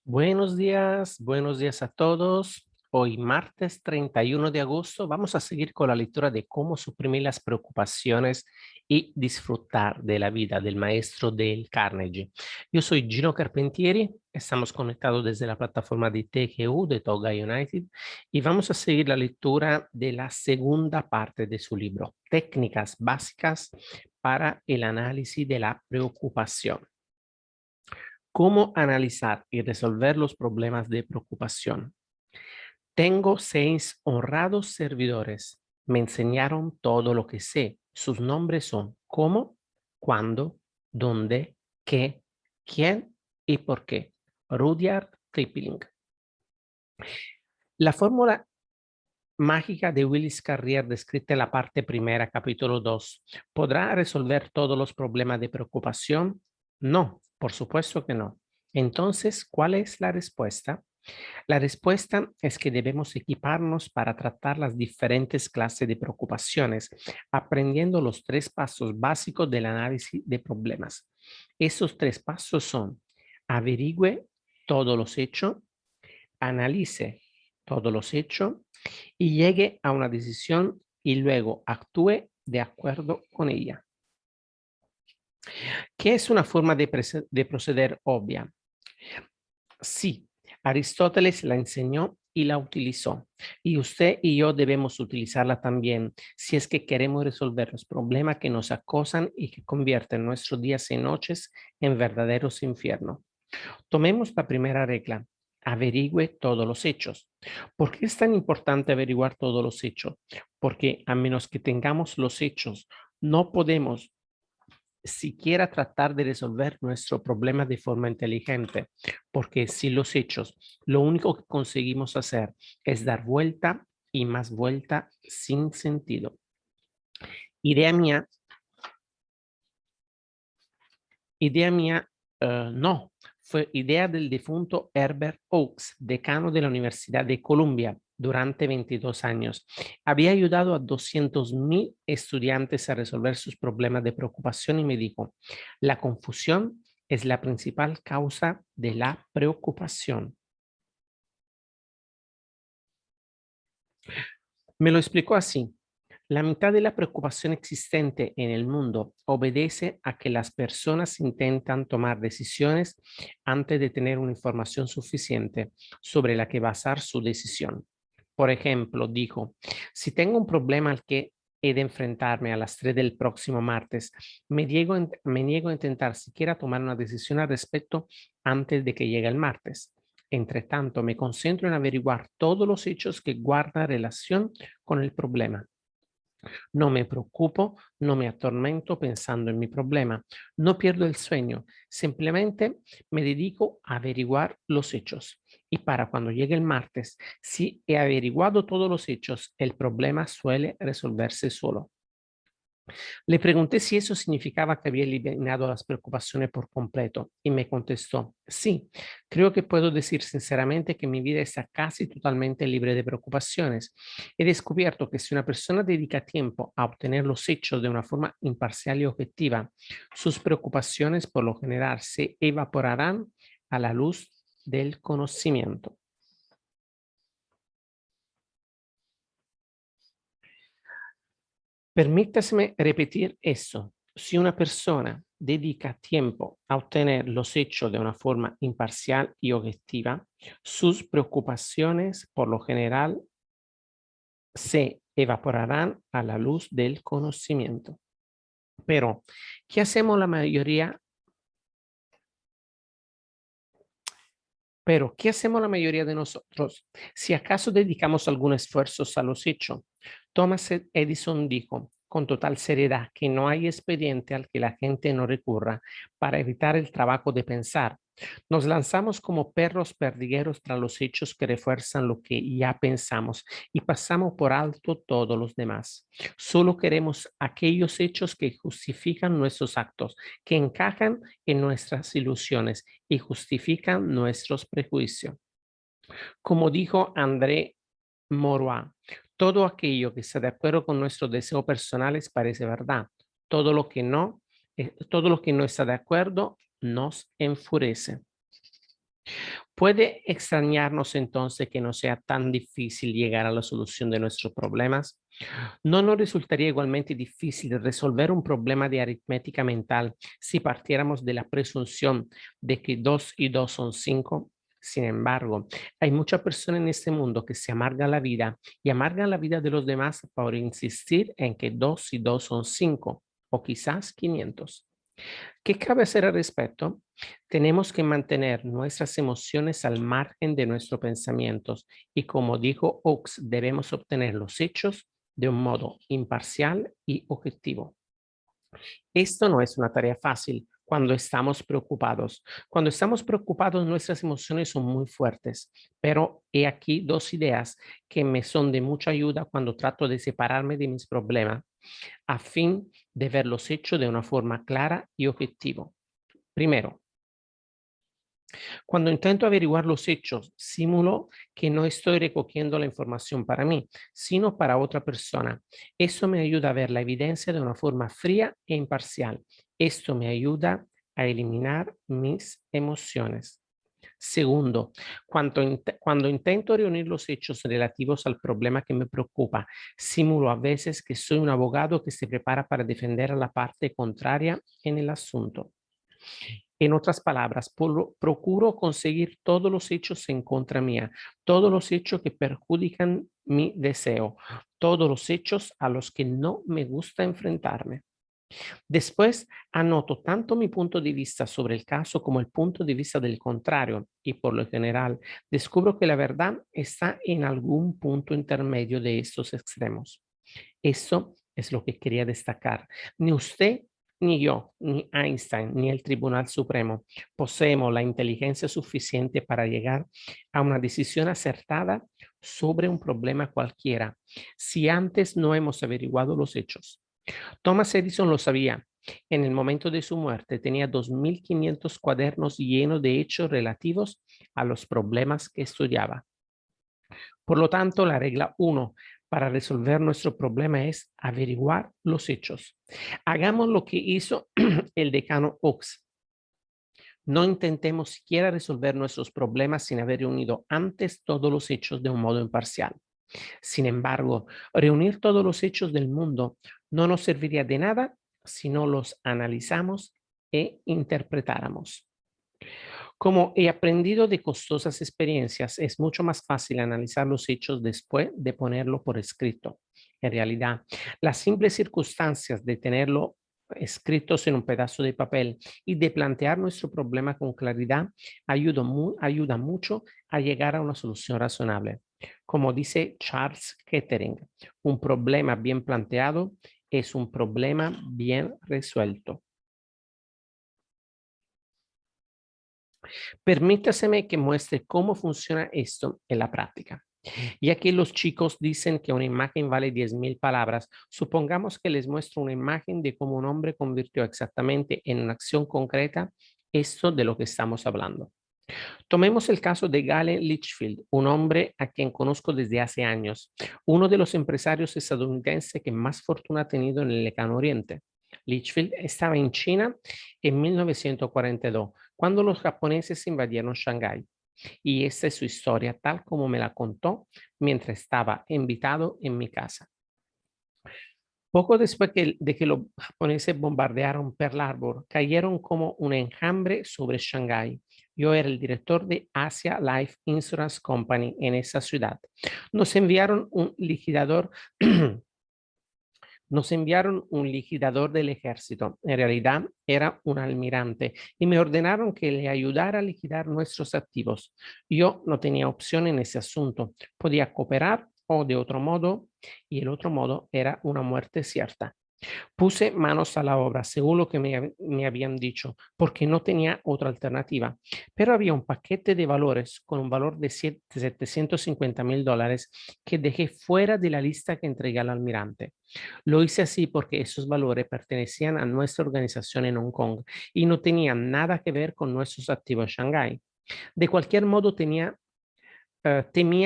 Buenos días a todos. Hoy martes 31 de agosto vamos a seguir con la lectura de cómo suprimir las preocupaciones y disfrutar de la vida del maestro Dale Carnegie. Yo soy Gino Carpentieri, estamos conectados desde la plataforma de TGU de Toga United y vamos a seguir la lectura de la segunda parte de su libro, Técnicas básicas para el análisis de la preocupación. ¿Cómo analizar y resolver los problemas de preocupación? Tengo 6 honrados servidores. Me enseñaron todo lo que sé. Sus nombres son cómo, cuándo, dónde, qué, quién y por qué. Rudyard Kipling. La fórmula mágica de Willis Carrier descrita en la parte primera, capítulo 2, ¿podrá resolver todos los problemas de preocupación? No, por supuesto que no. Entonces, ¿cuál es la respuesta? La respuesta es que debemos equiparnos para tratar las diferentes clases de preocupaciones, aprendiendo los 3 pasos básicos del análisis de problemas. Esos 3 pasos son: averigüe todos los hechos, analice todos los hechos y llegue a una decisión y luego actúe de acuerdo con ella. ¿Qué es una forma de proceder obvia? Sí, Aristóteles la enseñó y la utilizó. Y usted y yo debemos utilizarla también si es que queremos resolver los problemas que nos acosan y que convierten nuestros días y noches en verdaderos infiernos. Tomemos la primera regla. Averigüe todos los hechos. ¿Por qué es tan importante averiguar todos los hechos? Porque a menos que tengamos los hechos, no podemos siquiera tratar de resolver nuestro problema de forma inteligente, porque si los hechos, lo único que conseguimos hacer es dar vuelta y más vuelta sin sentido. Idea mía, idea mía, no, fue idea del difunto Herbert Oakes, decano de la Universidad de Columbia durante 22 años. Había ayudado a 200,000 estudiantes a resolver sus problemas de preocupación y me dijo, la confusión es la principal causa de la preocupación. Me lo explicó así. La mitad de la preocupación existente en el mundo obedece a que las personas intentan tomar decisiones antes de tener una información suficiente sobre la que basar su decisión. Por ejemplo, dijo, si tengo un problema al que he de enfrentarme a las 3 del próximo martes, me niego a intentar siquiera tomar una decisión al respecto antes de que llegue el martes. Entre tanto, me concentro en averiguar todos los hechos que guardan relación con el problema. No me preocupo, no me atormento pensando en mi problema, no pierdo el sueño, simplemente me dedico a averiguar los hechos. Y para cuando llegue el martes, si he averiguado todos los hechos, el problema suele resolverse solo. Le pregunté si eso significaba que había eliminado las preocupaciones por completo y me contestó, sí, creo que puedo decir sinceramente que mi vida está casi totalmente libre de preocupaciones. He descubierto que si una persona dedica tiempo a obtener los hechos de una forma imparcial y objetiva, sus preocupaciones por lo general se evaporarán a la luz del conocimiento. Permítaseme repetir eso. Si una persona dedica tiempo a obtener los hechos de una forma imparcial y objetiva, sus preocupaciones por lo general se evaporarán a la luz del conocimiento. Pero, ¿qué hacemos la mayoría? Pero, ¿qué hacemos la mayoría de nosotros? Si acaso dedicamos algún esfuerzo a los hechos. Thomas Edison dijo con total seriedad que no hay expediente al que la gente no recurra para evitar el trabajo de pensar. Nos lanzamos como perros perdigueros tras los hechos que refuerzan lo que ya pensamos y pasamos por alto todos los demás. Solo queremos aquellos hechos que justifican nuestros actos, que encajan en nuestras ilusiones y justifican nuestros prejuicios. Como dijo André Maurois, todo aquello que está de acuerdo con nuestros deseos personales parece verdad. Todo lo que no está de acuerdo nos enfurece. ¿Puede extrañarnos entonces que no sea tan difícil llegar a la solución de nuestros problemas? ¿No nos resultaría igualmente difícil resolver un problema de aritmética mental si partiéramos de la presunción de que 2 y 2 son 5? Sin embargo, hay muchas personas en este mundo que se amargan la vida y amargan la vida de los demás por insistir en que 2 y 2 son 5 o quizás 500. ¿Qué cabe hacer al respecto? Tenemos que mantener nuestras emociones al margen de nuestros pensamientos y, como dijo Oakes, debemos obtener los hechos de un modo imparcial y objetivo. Esto no es una tarea fácil cuando estamos preocupados. Cuando estamos preocupados, nuestras emociones son muy fuertes, pero he aquí dos ideas que me son de mucha ayuda cuando trato de separarme de mis problemas, a fin de ver los hechos de una forma clara y objetiva. Primero, cuando intento averiguar los hechos, simulo que no estoy recogiendo la información para mí, sino para otra persona. Eso me ayuda a ver la evidencia de una forma fría e imparcial. Esto me ayuda a eliminar mis emociones. Segundo, cuando intento reunir los hechos relativos al problema que me preocupa, simulo a veces que soy un abogado que se prepara para defender a la parte contraria en el asunto. En otras palabras, procuro conseguir todos los hechos en contra mía, todos los hechos que perjudican mi deseo, todos los hechos a los que no me gusta enfrentarme. Después, anoto tanto mi punto de vista sobre el caso como el punto de vista del contrario y por lo general descubro que la verdad está en algún punto intermedio de estos extremos. Eso es lo que quería destacar. Ni usted, ni yo, ni Einstein, ni el Tribunal Supremo poseemos la inteligencia suficiente para llegar a una decisión acertada sobre un problema cualquiera si antes no hemos averiguado los hechos. Thomas Edison lo sabía. En el momento de su muerte tenía 2.500 cuadernos llenos de hechos relativos a los problemas que estudiaba. Por lo tanto, la regla 1 para resolver nuestro problema es averiguar los hechos. Hagamos lo que hizo el decano Oakes. No intentemos siquiera resolver nuestros problemas sin haber reunido antes todos los hechos de un modo imparcial. Sin embargo, reunir todos los hechos del mundo no nos serviría de nada si no los analizamos e interpretáramos. Como he aprendido de costosas experiencias, es mucho más fácil analizar los hechos después de ponerlo por escrito. En realidad, las simples circunstancias de tenerlo escritos en un pedazo de papel y de plantear nuestro problema con claridad ayuda mucho a llegar a una solución razonable. Como dice Charles Kettering, un problema bien planteado es un problema bien resuelto. Permítaseme que muestre cómo funciona esto en la práctica. Ya que los chicos dicen que una imagen vale 10.000 palabras, supongamos que les muestro una imagen de cómo un hombre convirtió exactamente en una acción concreta esto de lo que estamos hablando. Tomemos el caso de Galen Litchfield, un hombre a quien conozco desde hace años, uno de los empresarios estadounidenses que más fortuna ha tenido en el lejano oriente. Litchfield estaba en China en 1942, cuando los japoneses invadieron Shanghái. Y esta es su historia, tal como me la contó mientras estaba invitado en mi casa. Poco después de que los japoneses bombardearon Pearl Harbor, cayeron como un enjambre sobre Shanghái. Yo era el director de Asia Life Insurance Company en esa ciudad. Nos enviaron un liquidador Nos enviaron un liquidador del ejército, en realidad era un almirante, y me ordenaron que le ayudara a liquidar nuestros activos. Yo no tenía opción en ese asunto, podía cooperar o de otro modo, y el otro modo era una muerte cierta. Puse manos a la obra, según lo que me habían dicho, porque no tenía otra alternativa. Pero había un paquete de valores con un valor de $750,000 que dejé fuera de la lista que entregué al almirante. Lo hice así porque esos valores pertenecían a nuestra organización en Hong Kong y no tenían nada que ver con nuestros activos en Shanghái. De cualquier modo, temía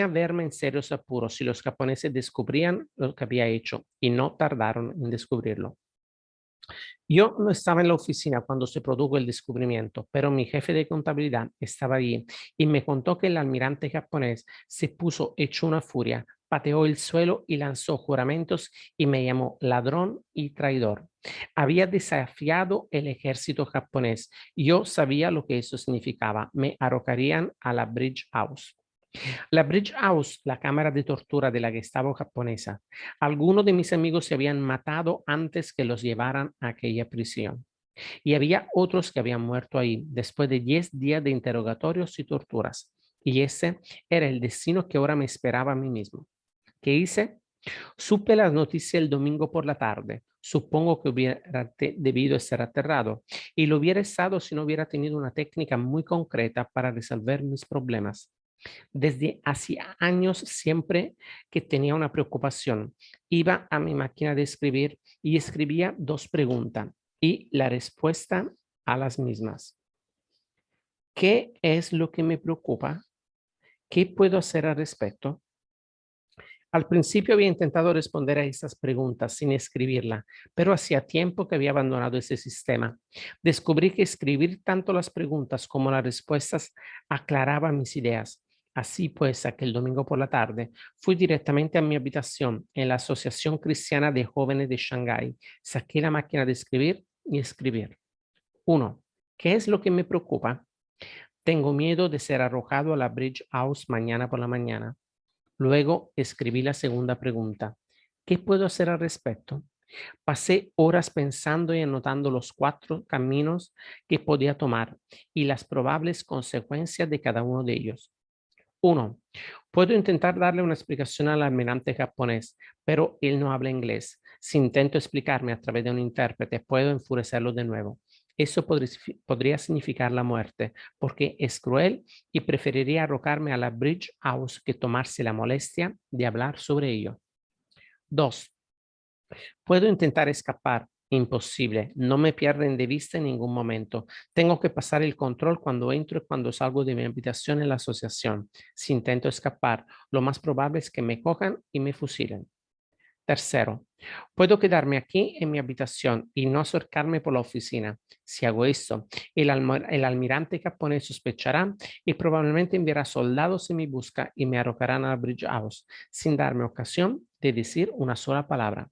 verme en serios apuros si los japoneses descubrían lo que había hecho y no tardaron en descubrirlo. Yo no estaba en la oficina cuando se produjo el descubrimiento, pero mi jefe de contabilidad estaba allí y me contó que el almirante japonés se puso hecho una furia, pateó el suelo y lanzó juramentos y me llamó ladrón y traidor. Había desafiado el ejército japonés. Yo sabía lo que eso significaba. Me arrojarían a la Bridge House. La Bridge House, la cámara de tortura de la Gestapo japonesa. Algunos de mis amigos se habían matado antes que los llevaran a aquella prisión. Y había otros que habían muerto ahí después de 10 días de interrogatorios y torturas. Y ese era el destino que ahora me esperaba a mí mismo. ¿Qué hice? Supe las noticias el domingo por la tarde. Supongo que hubiera debido estar aterrado y lo hubiera estado si no hubiera tenido una técnica muy concreta para resolver mis problemas. Desde hacía años, siempre que tenía una preocupación, iba a mi máquina de escribir y escribía dos preguntas y la respuesta a las mismas. ¿Qué es lo que me preocupa? ¿Qué puedo hacer al respecto? Al principio había intentado responder a estas preguntas sin escribirla, pero hacía tiempo que había abandonado ese sistema. Descubrí que escribir tanto las preguntas como las respuestas aclaraba mis ideas. Así pues, aquel domingo por la tarde, fui directamente a mi habitación en la Asociación Cristiana de Jóvenes de Shanghái. Saqué la máquina de escribir y escribir. 1. ¿Qué es lo que me preocupa? Tengo miedo de ser arrojado a la Bridge House mañana por la mañana. Luego escribí la segunda pregunta. ¿Qué puedo hacer al respecto? Pasé horas pensando y anotando los 4 caminos que podía tomar y las probables consecuencias de cada uno de ellos. 1. Puedo intentar darle una explicación al almirante japonés, pero él no habla inglés. Si intento explicarme a través de un intérprete, puedo enfurecerlo de nuevo. Eso podría significar la muerte, porque es cruel y preferiría arrojarme a la Bridge House que tomarse la molestia de hablar sobre ello. 2. Puedo intentar escapar. Imposible. No me pierden de vista en ningún momento. Tengo que pasar el control cuando entro y cuando salgo de mi habitación en la asociación. Si intento escapar, lo más probable es que me cojan y me fusilen. Tercero, puedo quedarme aquí en mi habitación y no acercarme por la oficina. Si hago esto, el almirante japonés sospechará y probablemente enviará soldados en mi busca y me arrojarán a la Bridge House sin darme ocasión de decir una sola palabra.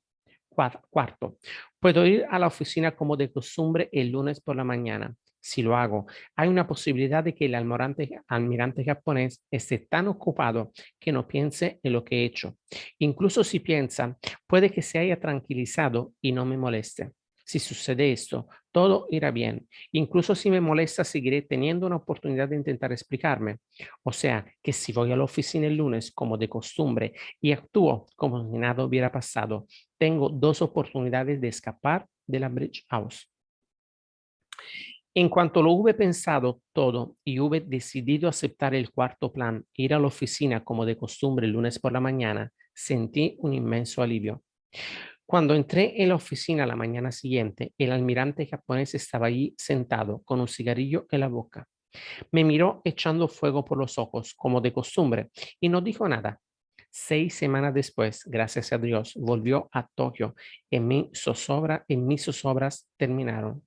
Cuarto, puedo ir a la oficina como de costumbre el lunes por la mañana. Si lo hago, hay una posibilidad de que el almirante japonés esté tan ocupado que no piense en lo que he hecho. Incluso si piensa, puede que se haya tranquilizado y no me moleste. Si sucede esto, todo irá bien. Incluso si me molesta, seguiré teniendo una oportunidad de intentar explicarme. O sea, que si voy a la oficina el lunes como de costumbre y actúo como si nada hubiera pasado, tengo 2 oportunidades de escapar de la Bridge House. En cuanto lo hube pensado todo y hube decidido aceptar el cuarto plan, ir a la oficina como de costumbre el lunes por la mañana, sentí un inmenso alivio. Cuando entré en la oficina la mañana siguiente, el almirante japonés estaba allí sentado con un cigarrillo en la boca. Me miró echando fuego por los ojos, como de costumbre, y no dijo nada. 6 semanas después, gracias a Dios, volvió a Tokio y mis zozobras terminaron.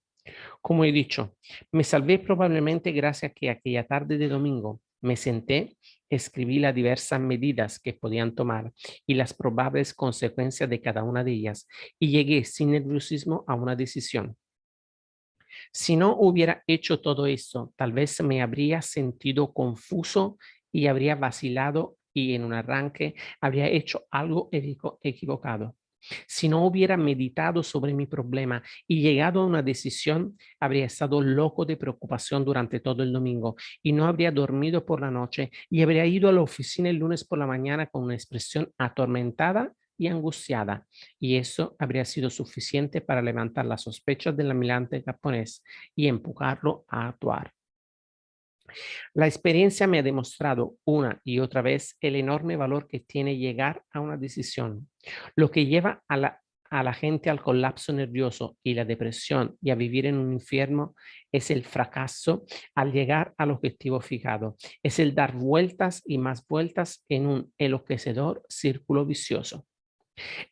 Como he dicho, me salvé probablemente gracias a que aquella tarde de domingo me senté, escribí las diversas medidas que podían tomar y las probables consecuencias de cada una de ellas y llegué sin nerviosismo a una decisión. Si no hubiera hecho todo esto, tal vez me habría sentido confuso y habría vacilado y en un arranque habría hecho algo equivocado. Si no hubiera meditado sobre mi problema y llegado a una decisión, habría estado loco de preocupación durante todo el domingo y no habría dormido por la noche y habría ido a la oficina el lunes por la mañana con una expresión atormentada y angustiada, y eso habría sido suficiente para levantar las sospechas del almirante japonés y empujarlo a actuar. La experiencia me ha demostrado una y otra vez el enorme valor que tiene llegar a una decisión, lo que lleva a la gente al colapso nervioso y la depresión y a vivir en un infierno es el fracaso al llegar al objetivo fijado, es el dar vueltas y más vueltas en un enloquecedor círculo vicioso.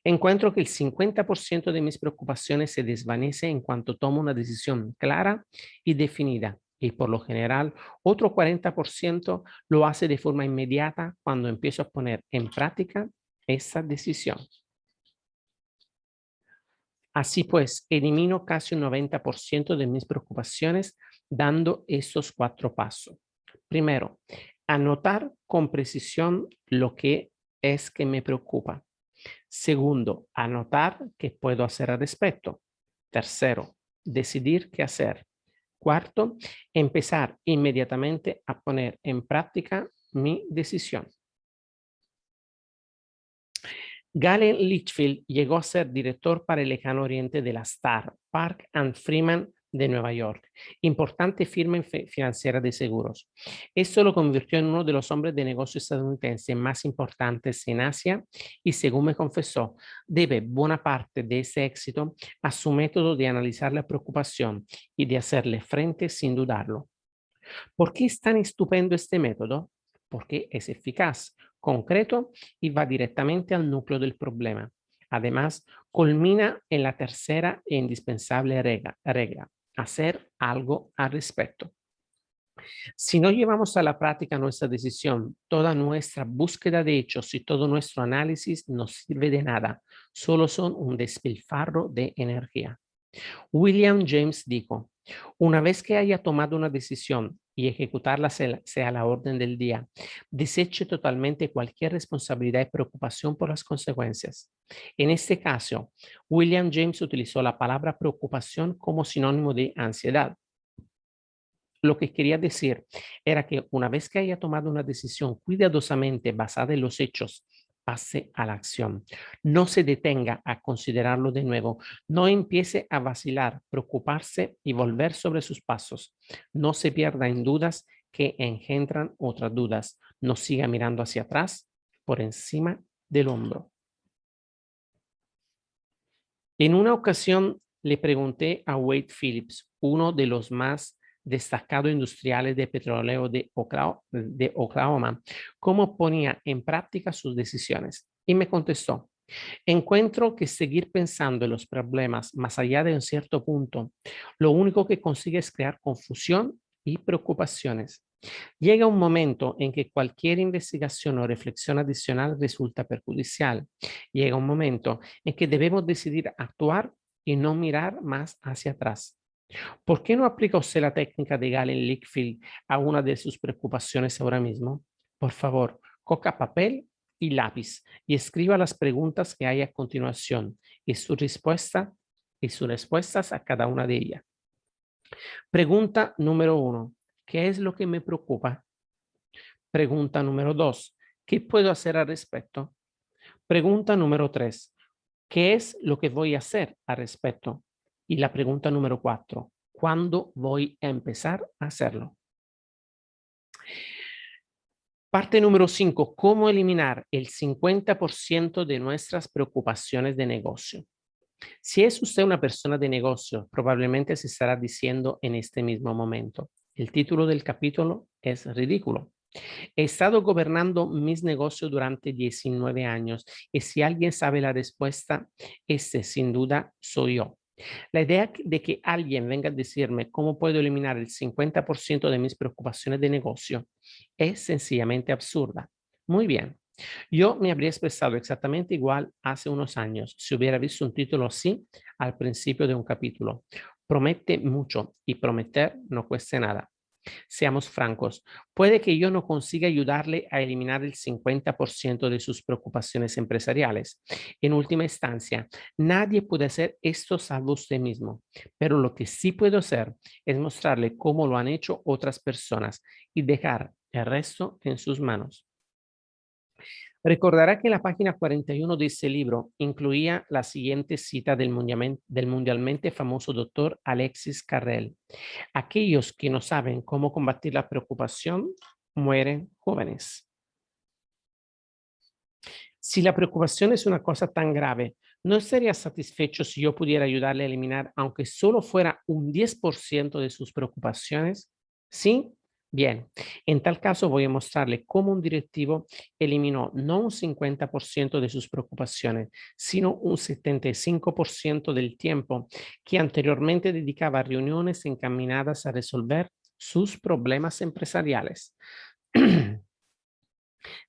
Encuentro que el 50% de mis preocupaciones se desvanece en cuanto tomo una decisión clara y definida. Y por lo general, otro 40% lo hace de forma inmediata cuando empiezo a poner en práctica esa decisión. Así pues, elimino casi un 90% de mis preocupaciones dando estos 4 pasos. Primero, anotar con precisión lo que es que me preocupa. Segundo, anotar qué puedo hacer al respecto. Tercero, decidir qué hacer. Cuarto, empezar inmediatamente a poner en práctica mi decisión. Galen Litchfield llegó a ser director para el lejano oriente de la Star, Park and Freeman de Nueva York, importante firma financiera de seguros. Esto lo convirtió en uno de los hombres de negocios estadounidenses más importantes en Asia y, según me confesó, debe buena parte de ese éxito a su método de analizar la preocupación y de hacerle frente sin dudarlo. ¿Por qué es tan estupendo este método? Porque es eficaz, concreto y va directamente al núcleo del problema. Además, culmina en la tercera e indispensable regla, hacer algo al respecto. Si no llevamos a la práctica nuestra decisión, toda nuestra búsqueda de hechos y todo nuestro análisis no sirve de nada, solo son un despilfarro de energía. William James dijo, una vez que haya tomado una decisión y ejecutarla sea la orden del día, deseche totalmente cualquier responsabilidad y preocupación por las consecuencias. En este caso, William James utilizó la palabra preocupación como sinónimo de ansiedad. Lo que quería decir era que una vez que haya tomado una decisión cuidadosamente basada en los hechos, pase a la acción. No se detenga a considerarlo de nuevo. No empiece a vacilar, preocuparse y volver sobre sus pasos. No se pierda en dudas que engendran otras dudas. No siga mirando hacia atrás por encima del hombro. En una ocasión le pregunté a Wade Phillips, uno de los más destacados industriales de petróleo de Oklahoma, cómo ponía en práctica sus decisiones. Y me contestó, encuentro que seguir pensando en los problemas más allá de un cierto punto, lo único que consigue es crear confusión y preocupaciones. Llega un momento en que cualquier investigación o reflexión adicional resulta perjudicial. Llega un momento en que debemos decidir actuar y no mirar más hacia atrás. ¿Por qué no aplica usted la técnica de Galen Lickfield a una de sus preocupaciones ahora mismo? Por favor, coja papel y lápiz y escriba las preguntas que hay a continuación y sus respuestas a cada una de ellas. Pregunta número 1. ¿Qué es lo que me preocupa? Pregunta número 2. ¿Qué puedo hacer al respecto? Pregunta número 3. ¿Qué es lo que voy a hacer al respecto? Y la pregunta número 4. ¿Cuándo voy a empezar a hacerlo? Parte número 5. ¿Cómo eliminar el 50% de nuestras preocupaciones de negocio? Si es usted una persona de negocio, probablemente se estará diciendo en este mismo momento, el título del capítulo es ridículo. He estado gobernando mis negocios durante 19 años y si alguien sabe la respuesta, ese sin duda soy yo. La idea de que alguien venga a decirme cómo puedo eliminar el 50% de mis preocupaciones de negocio es sencillamente absurda. Muy bien. Yo me habría expresado exactamente igual hace unos años si hubiera visto un título así al principio de un capítulo. Promete mucho y prometer no cuesta nada. Seamos francos, puede que yo no consiga ayudarle a eliminar el 50% de sus preocupaciones empresariales. En última instancia, nadie puede hacer esto salvo usted mismo, pero lo que sí puedo hacer es mostrarle cómo lo han hecho otras personas y dejar el resto en sus manos. Recordará que la página 41 de ese libro incluía la siguiente cita del mundialmente famoso doctor Alexis Carrel. Aquellos que no saben cómo combatir la preocupación mueren jóvenes. Si la preocupación es una cosa tan grave, ¿no estaría satisfecho si yo pudiera ayudarle a eliminar, aunque solo fuera un 10% de sus preocupaciones? Sí, Bien, en tal caso voy a mostrarle cómo un directivo eliminó no un 50% de sus preocupaciones, sino un 75% del tiempo que anteriormente dedicaba a reuniones encaminadas a resolver sus problemas empresariales.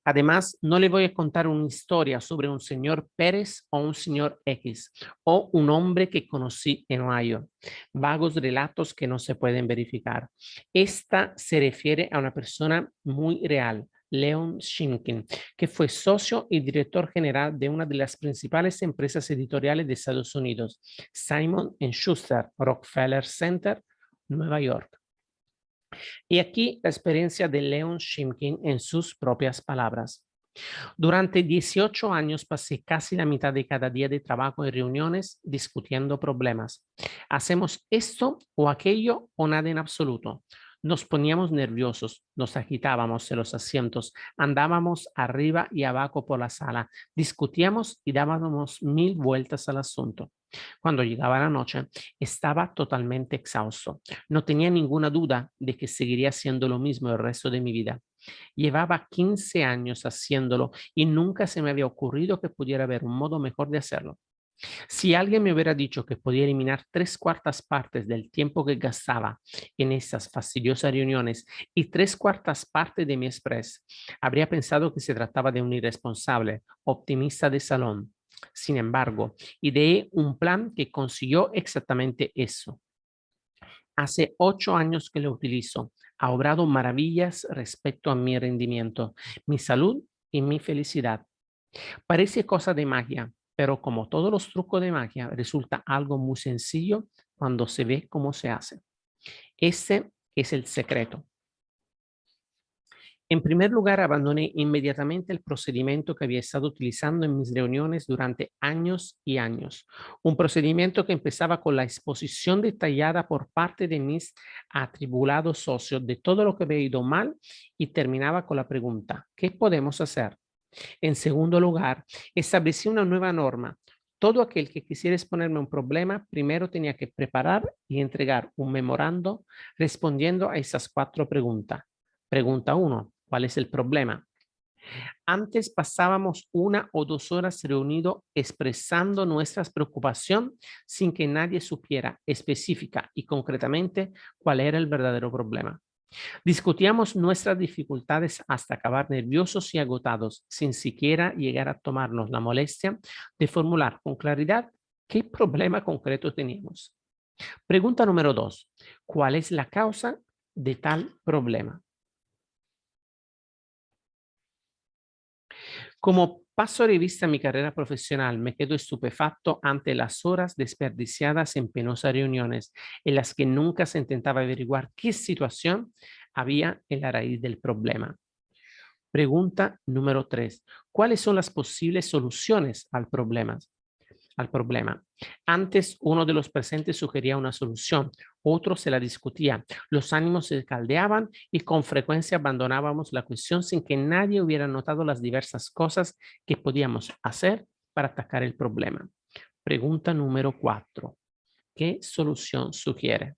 Además, no le voy a contar una historia sobre un señor Pérez o un señor X o un hombre que conocí en Ohio. Vagos relatos que no se pueden verificar. Esta se refiere a una persona muy real, Leon Shimkin, que fue socio y director general de una de las principales empresas editoriales de Estados Unidos, Simon Schuster, Rockefeller Center, Nueva York. Y aquí la experiencia de Leon Shimkin en sus propias palabras. Durante 18 años pasé casi la mitad de cada día de trabajo en reuniones discutiendo problemas. Hacemos esto o aquello o nada en absoluto. Nos poníamos nerviosos, nos agitábamos en los asientos, andábamos arriba y abajo por la sala, discutíamos y dábamos 1000 vueltas al asunto. Cuando llegaba la noche, estaba totalmente exhausto. No tenía ninguna duda de que seguiría haciendo lo mismo el resto de mi vida. Llevaba 15 años haciéndolo y nunca se me había ocurrido que pudiera haber un modo mejor de hacerlo. Si alguien me hubiera dicho que podía eliminar 3/4 partes del tiempo que gastaba en esas fastidiosas reuniones y 3/4 partes de mi express, habría pensado que se trataba de un irresponsable, optimista de salón. Sin embargo, ideé un plan que consiguió exactamente eso. Hace 8 años que lo utilizo. Ha obrado maravillas respecto a mi rendimiento, mi salud y mi felicidad. Parece cosa de magia, pero como todos los trucos de magia, resulta algo muy sencillo cuando se ve cómo se hace. Ese es el secreto. En primer lugar, abandoné inmediatamente el procedimiento que había estado utilizando en mis reuniones durante años y años. Un procedimiento que empezaba con la exposición detallada por parte de mis atribulados socios de todo lo que había ido mal y terminaba con la pregunta, ¿qué podemos hacer? En segundo lugar, establecí una nueva norma. Todo aquel que quisiera exponerme un problema, primero tenía que preparar y entregar un memorando respondiendo a esas 4 preguntas. Pregunta 1, ¿cuál es el problema? Antes pasábamos 1 o 2 horas reunidos expresando nuestra preocupación sin que nadie supiera específica y concretamente cuál era el verdadero problema. Discutíamos nuestras dificultades hasta acabar nerviosos y agotados, sin siquiera llegar a tomarnos la molestia de formular con claridad qué problema concreto teníamos. Pregunta número 2. ¿Cuál es la causa de tal problema? Como paso revista a mi carrera profesional, me quedo estupefacto ante las horas desperdiciadas en penosas reuniones en las que nunca se intentaba averiguar qué situación había en la raíz del problema. Pregunta número 3. ¿Cuáles son las posibles soluciones al problema? Antes uno de los presentes sugería una solución, otro se la discutía, los ánimos se caldeaban y con frecuencia abandonábamos la cuestión sin que nadie hubiera notado las diversas cosas que podíamos hacer para atacar el problema. Pregunta número 4. ¿Qué solución sugiere?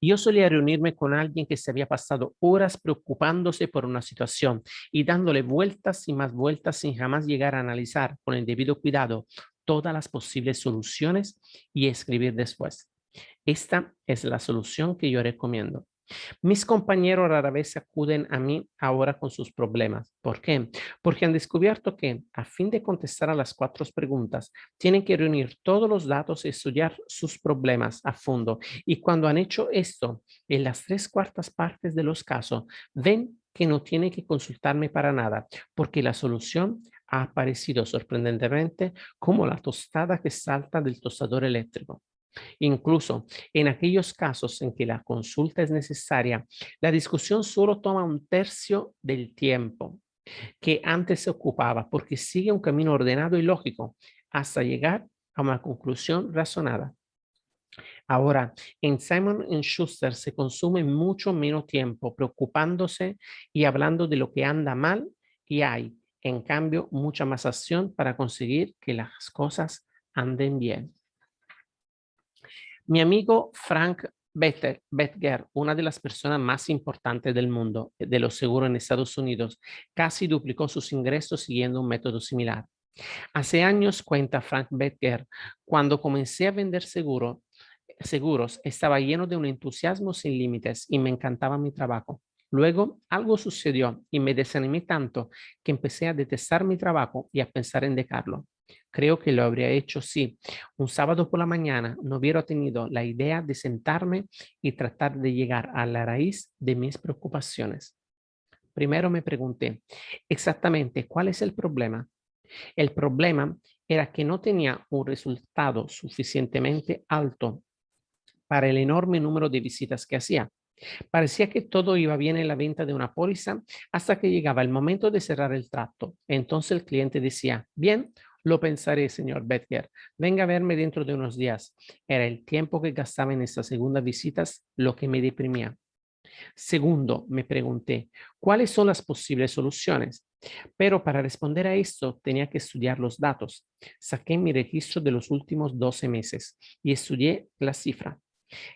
Yo solía reunirme con alguien que se había pasado horas preocupándose por una situación y dándole vueltas y más vueltas sin jamás llegar a analizar con el debido cuidado todas las posibles soluciones y escribir después. Esta es la solución que yo recomiendo. Mis compañeros rara vez acuden a mí ahora con sus problemas. ¿Por qué? Porque han descubierto que, a fin de contestar a las 4 preguntas, tienen que reunir todos los datos y estudiar sus problemas a fondo. Y cuando han hecho esto, en las 3/4 partes de los casos, ven que no tienen que consultarme para nada, porque la solución ha aparecido sorprendentemente como la tostada que salta del tostador eléctrico. Incluso en aquellos casos en que la consulta es necesaria, la discusión solo toma 1/3 del tiempo que antes se ocupaba porque sigue un camino ordenado y lógico hasta llegar a una conclusión razonada. Ahora, en Simon Schuster se consume mucho menos tiempo preocupándose y hablando de lo que anda mal y hay, en cambio, mucha más acción para conseguir que las cosas anden bien. Mi amigo Frank Betger, una de las personas más importantes del mundo de los seguros en Estados Unidos, casi duplicó sus ingresos siguiendo un método similar. Hace años, cuenta Frank Betger, cuando comencé a vender seguros, estaba lleno de un entusiasmo sin límites y me encantaba mi trabajo. Luego algo sucedió y me desanimé tanto que empecé a detestar mi trabajo y a pensar en dejarlo. Creo que lo habría hecho si un sábado por la mañana no hubiera tenido la idea de sentarme y tratar de llegar a la raíz de mis preocupaciones. Primero me pregunté exactamente cuál es el problema. El problema era que no tenía un resultado suficientemente alto para el enorme número de visitas que hacía. Parecía que todo iba bien en la venta de una póliza hasta que llegaba el momento de cerrar el trato. Entonces el cliente decía, bien, lo pensaré, señor Betger. Venga a verme dentro de unos días. Era el tiempo que gastaba en estas segundas visitas lo que me deprimía. Segundo, me pregunté, ¿cuáles son las posibles soluciones? Pero para responder a esto tenía que estudiar los datos. Saqué mi registro de los últimos 12 meses y estudié la cifra.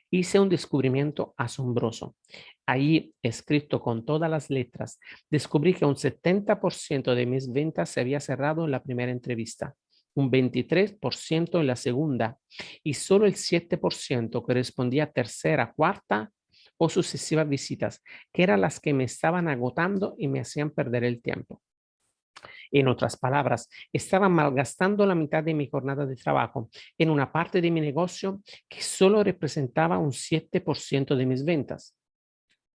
Hice un descubrimiento asombroso. Allí, escrito con todas las letras, descubrí que un 70% de mis ventas se había cerrado en la primera entrevista, un 23% en la segunda y solo el 7% correspondía a tercera, cuarta o sucesivas visitas, que eran las que me estaban agotando y me hacían perder el tiempo. En otras palabras, estaba malgastando la mitad de mi jornada de trabajo en una parte de mi negocio que solo representaba un 7% de mis ventas.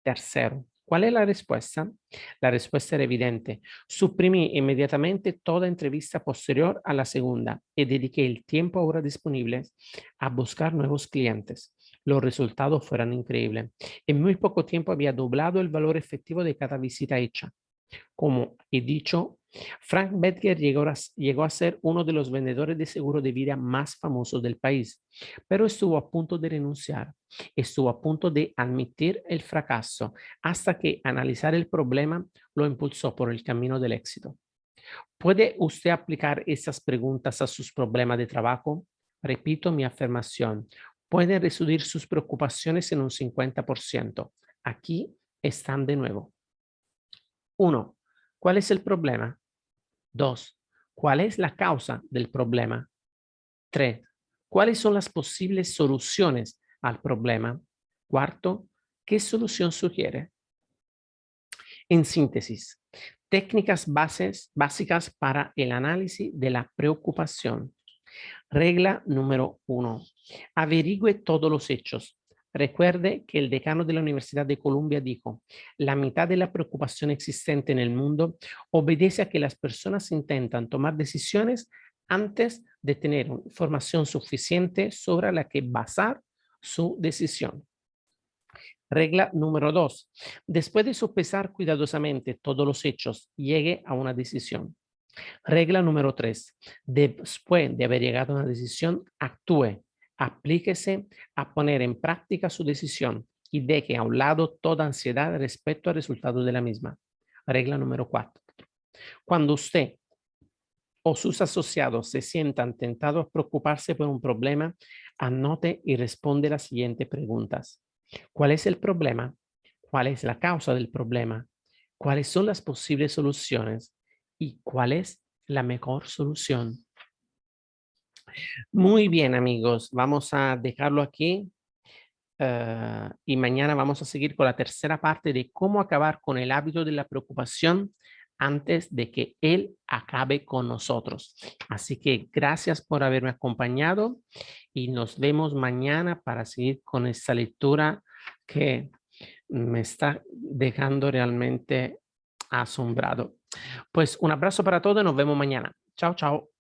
Tercero, ¿cuál es la respuesta? La respuesta era evidente. Suprimí inmediatamente toda entrevista posterior a la segunda y dediqué el tiempo ahora disponible a buscar nuevos clientes. Los resultados fueron increíbles. En muy poco tiempo había doblado el valor efectivo de cada visita hecha. Como he dicho, Frank Betger llegó a ser uno de los vendedores de seguro de vida más famosos del país, pero estuvo a punto de renunciar, estuvo a punto de admitir el fracaso hasta que analizar el problema lo impulsó por el camino del éxito. ¿Puede usted aplicar estas preguntas a sus problemas de trabajo? Repito mi afirmación. Puede reducir sus preocupaciones en un 50%. Aquí están de nuevo. 1. ¿Cuál es el problema? 2. ¿Cuál es la causa del problema? 3. ¿Cuáles son las posibles soluciones al problema? 4. ¿Qué solución sugiere? En síntesis, técnicas básicas para el análisis de la preocupación. Regla número 1. Averigüe todos los hechos. Recuerde que el decano de la Universidad de Columbia dijo, la mitad de la preocupación existente en el mundo obedece a que las personas intentan tomar decisiones antes de tener información suficiente sobre la que basar su decisión. Regla número 2. Después de sopesar cuidadosamente todos los hechos, llegue a una decisión. Regla número 3. Después de haber llegado a una decisión, actúe. Aplíquese a poner en práctica su decisión y deje a un lado toda ansiedad respecto al resultado de la misma. Regla número 4. Cuando usted o sus asociados se sientan tentados a preocuparse por un problema, anote y responde las siguientes preguntas. ¿Cuál es el problema? ¿Cuál es la causa del problema? ¿Cuáles son las posibles soluciones? ¿Y cuál es la mejor solución? Muy bien, amigos, vamos a dejarlo aquí y mañana vamos a seguir con la tercera parte de cómo acabar con el hábito de la preocupación antes de que él acabe con nosotros. Así que gracias por haberme acompañado y nos vemos mañana para seguir con esta lectura que me está dejando realmente asombrado. Pues un abrazo para todos y nos vemos mañana. Chao, chao.